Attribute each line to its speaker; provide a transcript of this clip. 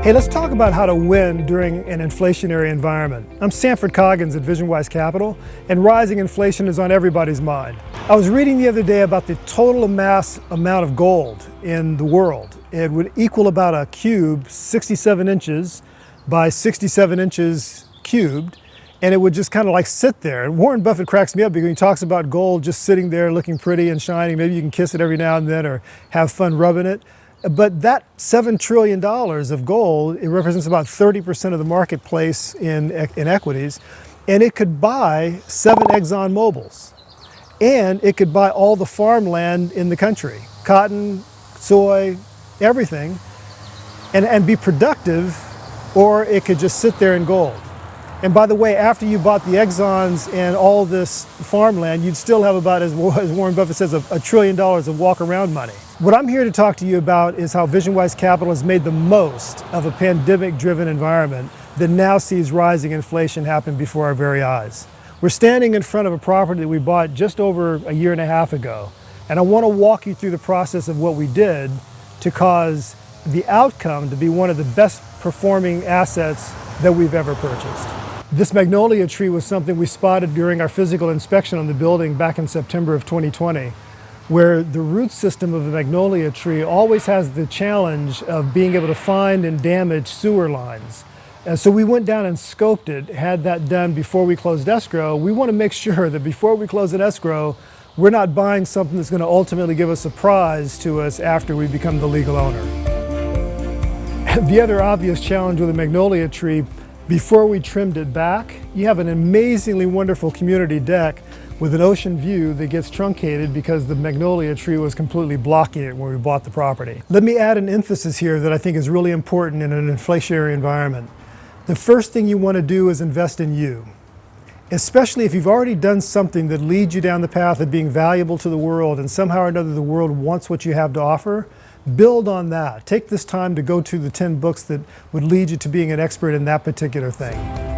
Speaker 1: Hey, let's talk about how to win during an inflationary environment. I'm Sanford Coggins at VisionWise Capital, and rising inflation is on everybody's mind. I was reading the other day about the total amount of gold in the world. It would equal about a cube, 67 inches by 67 inches cubed, and it would just kind of like sit there. And Warren Buffett cracks me up because he talks about gold just sitting there looking pretty and shining. Maybe you can kiss it every now and then or have fun rubbing it. But that $7 trillion of gold, it represents about 30% of the marketplace in equities, and it could buy 7 Exxon Mobils. And it could buy all the farmland in the country, cotton, soy, everything, and be productive, or it could just sit there in gold. And by the way, after you bought the Exxons and all this farmland, you'd still have about, as Warren Buffett says, $1 trillion of walk-around money. What I'm here to talk to you about is how VisionWise Capital has made the most of a pandemic-driven environment that now sees rising inflation happen before our very eyes. We're standing in front of a property that we bought just over a year and a half ago, and I want to walk you through the process of what we did to cause the outcome to be one of the best performing assets that we've ever purchased. This magnolia tree was something we spotted during our physical inspection on the building back in September of 2020, where the root system of the magnolia tree always has the challenge of being able to find and damage sewer lines. And so we went down and scoped it, had that done before we closed escrow. We want to make sure that before we close an escrow, we're not buying something that's going to ultimately give a surprise to us after we become the legal owner. The other obvious challenge with a magnolia tree, before we trimmed it back, you have an amazingly wonderful community deck with an ocean view that gets truncated because the magnolia tree was completely blocking it when we bought the property. Let me add an emphasis here that I think is really important in an inflationary environment. The first thing you want to do is invest in you, especially if you've already done something that leads you down the path of being valuable to the world and somehow or another the world wants what you have to offer. Build on that. Take this time to go to the 10 books that would lead you to being an expert in that particular thing.